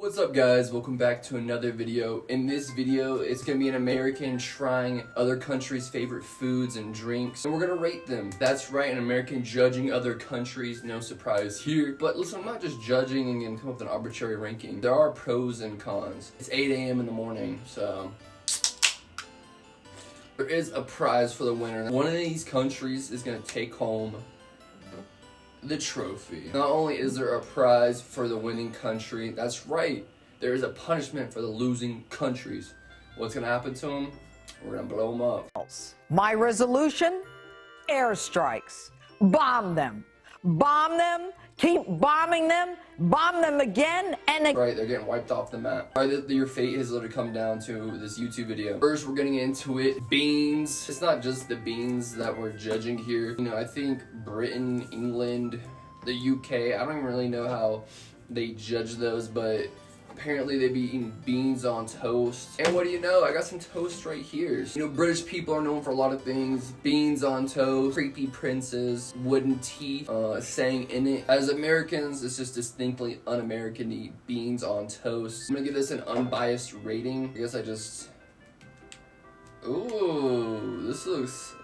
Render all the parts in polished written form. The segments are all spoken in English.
What's up guys, welcome back to another video. In this video, it's gonna be an American trying other countries' favorite foods and drinks, and we're gonna rate them. That's right, an American judging other countries, no surprise here. But listen, I'm not just judging and gonna come up with an arbitrary ranking. There are pros and cons. It's 8 a.m. in the morning, so there is a prize for the winner. One of these countries is gonna take home the trophy. Not only is there a prize for the winning country, that's right, there is a punishment for the losing countries. What's gonna happen to them? We're gonna blow them up. My resolution? Airstrikes. Bomb them. Bomb them. Keep bombing them. Bomb them again and again. Right, they're getting wiped off the map. Right, your fate has literally come down to this YouTube video. First, we're getting into it. Beans. It's not just the beans that we're judging here. You know, I think Britain, England, the UK, I don't even really know how they judge those, but apparently they be eating beans on toast. And what do you know? I got some toast right here. You know, British people are known for a lot of things. Beans on toast, creepy princes, wooden teeth, saying in it. As Americans, it's just distinctly un-American to eat beans on toast. I'm gonna give this an unbiased rating. I guess I just... Ooh, this looks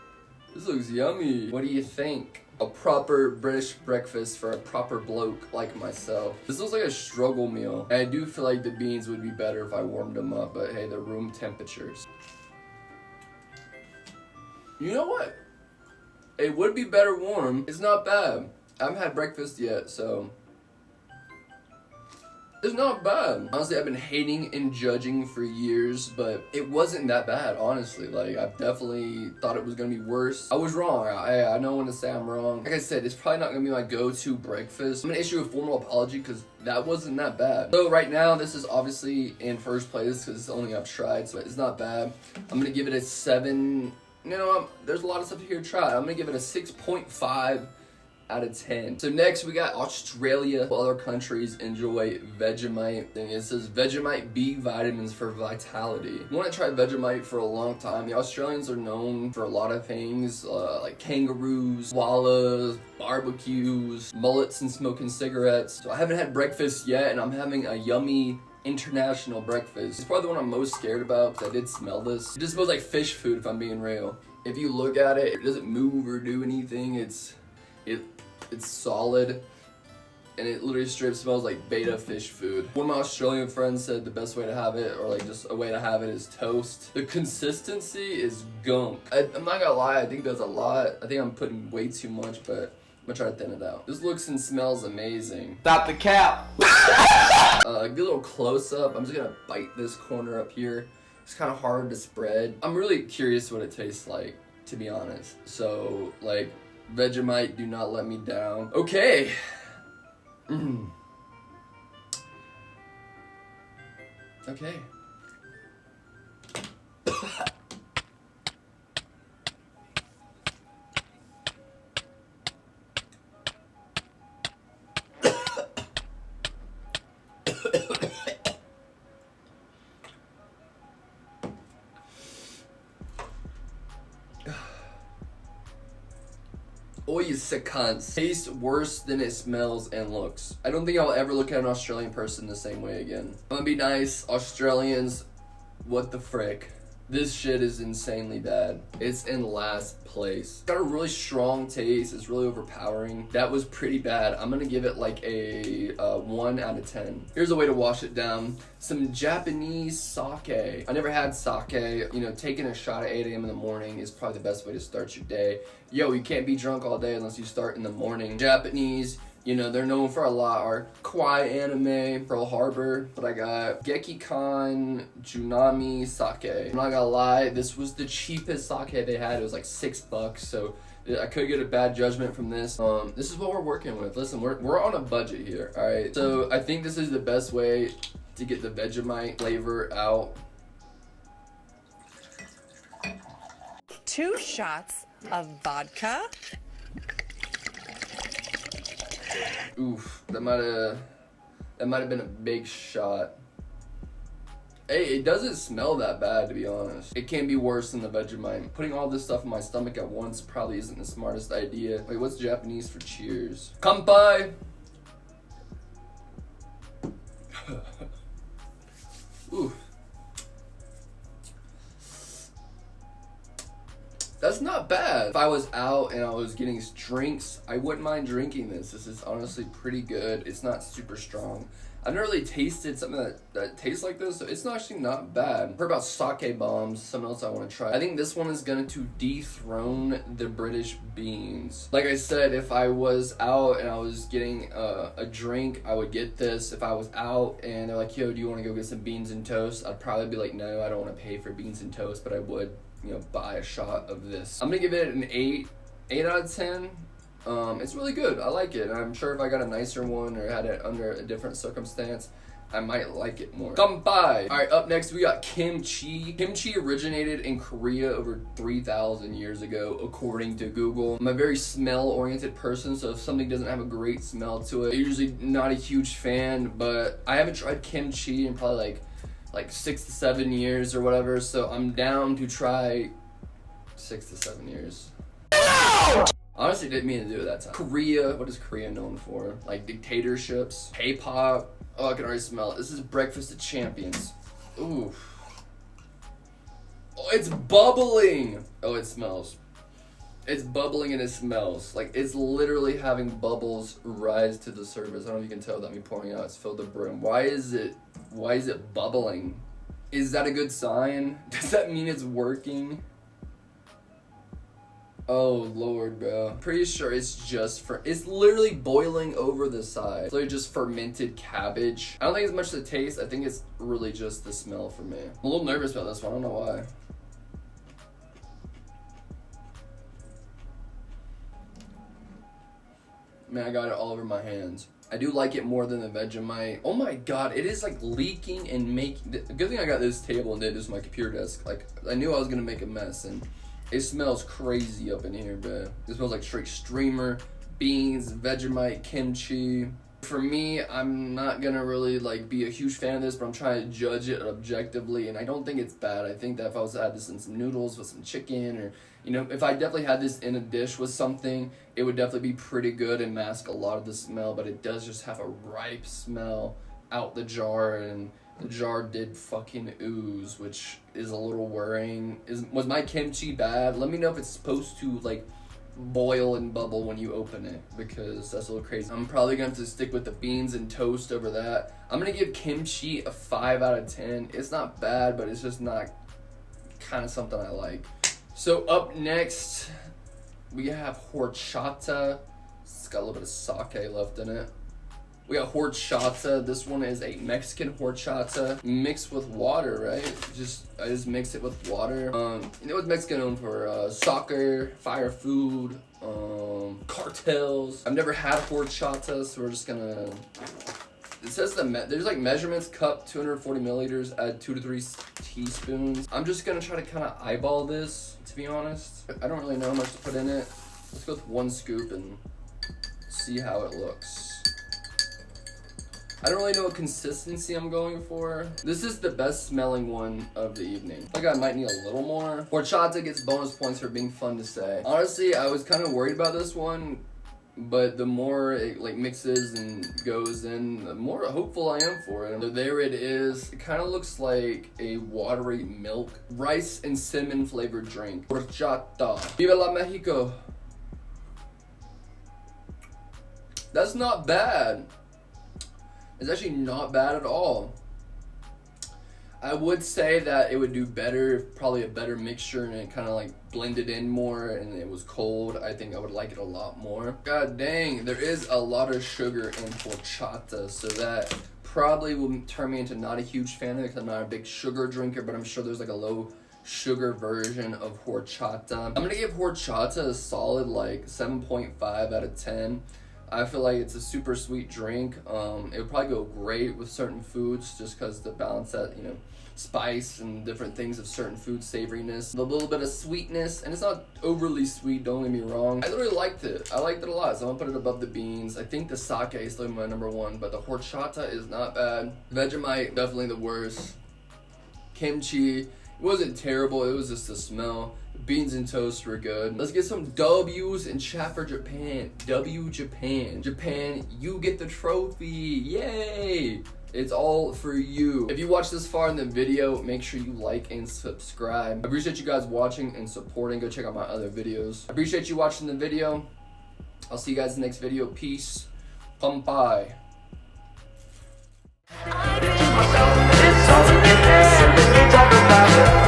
yummy. What do you think? A proper British breakfast for a proper bloke like myself. This looks like a struggle meal. And I do feel like the beans would be better if I warmed them up, but hey, they're room temperatures. You know what? It would be better warm. It's not bad. I haven't had breakfast yet, so it's not bad. Honestly, I've been hating and judging for years, but it wasn't that bad, honestly. Like, I definitely thought it was gonna be worse. I was wrong. I know when to say I'm wrong. Like I said, it's probably not gonna be my go-to breakfast. I'm gonna issue a formal apology because that wasn't that bad. So right now, this is obviously in first place because it's the only thing I've tried, so it's not bad. I'm gonna give it a 7. You know, there's a lot of stuff here to try. I'm gonna give it a 6.5 out of 10. So next we got Australia. Other countries enjoy Vegemite. And it says Vegemite B vitamins for vitality. I want to try Vegemite for a long time. The Australians are known for a lot of things like kangaroos, koalas, barbecues, mullets, and smoking cigarettes. So I haven't had breakfast yet, and I'm having a yummy international breakfast. It's probably the one I'm most scared about because I did smell this. It just smells like fish food if I'm being real. If you look at it, it doesn't move or do anything. It's solid, and it literally straight smells like beta fish food. One of my Australian friends said the best way to have it, or like just a way to have it, is toast. The consistency is gunk. I'm not gonna lie, I think there's a lot. I think I'm putting way too much, but I'm gonna try to thin it out. This looks and smells amazing. Stop the cap. Get a little close up. I'm just gonna bite this corner up here. It's kind of hard to spread. I'm really curious what it tastes like, to be honest. So, like, Vegemite, do not let me down. Okay. Okay. Oh, you sick cunts. Tastes worse than it smells and looks. I don't think I'll ever look at an Australian person the same way again. I'm gonna be nice. Australians, what the frick? This shit is insanely bad. It's in last place. Got a really strong taste. It's really overpowering. That was pretty bad. I'm gonna give it like a 1 out of 10. Here's a way to wash it down. Some Japanese sake. I never had sake. You know, taking a shot at 8 a.m. in the morning is probably the best way to start your day. Yo, you can't be drunk all day unless you start in the morning. Japanese, you know, they're known for a lot. Our kawaii anime, Pearl Harbor. But I got Gekikan Junami Sake. I'm not gonna lie, this was the cheapest sake they had. It was like $6, so I could get a bad judgment from this. This is what we're working with. Listen, we're on a budget here, all right? So I think this is the best way to get the Vegemite flavor out. 2 shots of vodka. Oof, that might have been a big shot. Hey, it doesn't smell that bad, to be honest. It can be worse than the Vegemite. Putting all this stuff in my stomach at once probably isn't the smartest idea. Wait, what's Japanese for cheers? Kanpai! Ooh. That's not bad. If I was out and I was getting drinks, I wouldn't mind drinking this. This is honestly pretty good. It's not super strong. I've never really tasted something that tastes like this, so it's actually not bad. I've heard about sake bombs, something else I want to try. I think this one is going to dethrone the British beans. Like I said, if I was out and I was getting a drink, I would get this. If I was out and they're like, yo, do you want to go get some beans and toast? I'd probably be like, no, I don't want to pay for beans and toast, but I would, buy a shot of this. I'm going to give it an 8 out of 10. It's really good. I like it. I'm sure if I got a nicer one or had it under a different circumstance, I might like it more. Kampai! Alright, up next we got kimchi. Kimchi originated in Korea over 3,000 years ago, according to Google. I'm a very smell-oriented person, so if something doesn't have a great smell to it, I'm usually not a huge fan, but I haven't tried kimchi in probably like 6 to 7 years or whatever, so I'm down to try 6 to 7 years. No! Honestly, didn't mean to do it that time. Korea, what is Korea known for? Like dictatorships, K-pop. Oh, I can already smell it. This is Breakfast of Champions. Ooh. Oh, it's bubbling. Oh, it smells. It's bubbling and it smells. Like, it's literally having bubbles rise to the surface. I don't know if you can tell without me pouring it out. It's filled to brim. Why is it bubbling? Is that a good sign? Does that mean it's working? Oh Lord, bro. Pretty sure it's it's literally boiling over the side. It's literally just fermented cabbage. I don't think it's much the taste. I think it's really just the smell for me. I'm a little nervous about this one. I don't know why. Man, I got it all over my hands. I do like it more than the Vegemite. Oh my god, it is like leaking and making. Good thing I got this table and did this on my computer desk. Like, I knew I was gonna make a mess, and it smells crazy up in here, bro. It smells like straight streamer, beans, Vegemite, kimchi. For me, I'm not gonna really be a huge fan of this, but I'm trying to judge it objectively, and I don't think it's bad. I think that if I was to add this in some noodles with some chicken, or if I definitely had this in a dish with something, it would definitely be pretty good and mask a lot of the smell, but it does just have a ripe smell out the jar, and the jar did fucking ooze, which is a little worrying. Was my kimchi bad? Let me know if it's supposed to boil and bubble when you open it, because that's a little crazy. I'm probably gonna have to stick with the beans and toast over that. I'm gonna give kimchi a 5 out of 10. It's not bad, but it's just not kind of something I like. So up next, we have horchata. It's got a little bit of sake left in it. We got horchata. This one is a Mexican horchata mixed with water, right? I just mix it with water. What's Mexican known for? Soccer, fire food, cartels. I've never had horchata, so we're just gonna. It says there's measurements: cup, 240 milliliters, add 2 to 3 teaspoons. I'm just gonna try to kind of eyeball this, to be honest. I don't really know how much to put in it. Let's go with 1 scoop and see how it looks. I don't really know what consistency I'm going for. This is the best smelling one of the evening. I think I might need a little more. Horchata gets bonus points for being fun to say. Honestly, I was kind of worried about this one, but the more it mixes and goes in, the more hopeful I am for it. So there it is. It kind of looks like a watery milk, rice and cinnamon flavored drink. Horchata. Viva la Mexico. That's not bad. It's actually not bad at all. I would say that it would do better if probably a better mixture and it kind of blended in more and it was cold. I think I would like it a lot more. God dang, there is a lot of sugar in horchata, so that probably will turn me into not a huge fan of it because I'm not a big sugar drinker, but I'm sure there's a low sugar version of horchata. I'm gonna give horchata a solid 7.5 out of 10. I feel like it's a super sweet drink. It would probably go great with certain foods just because to balance that, spice and different things of certain food savoriness. A little bit of sweetness, and it's not overly sweet, don't get me wrong. I really liked it. I liked it a lot, so I'm gonna put it above the beans. I think the sake is still my number 1, but the horchata is not bad. Vegemite, definitely the worst. Kimchi, it wasn't terrible, it was just the smell. Beans and toast were good. Let's get some W's in chat for Japan. W Japan. Japan, you get the trophy. Yay! It's all for you. If you watch this far in the video, make sure you like and subscribe. I appreciate you guys watching and supporting. Go check out my other videos. I appreciate you watching the video. I'll see you guys in the next video. Peace. Bye. I think to myself, it's all in the air. Let me talk about it.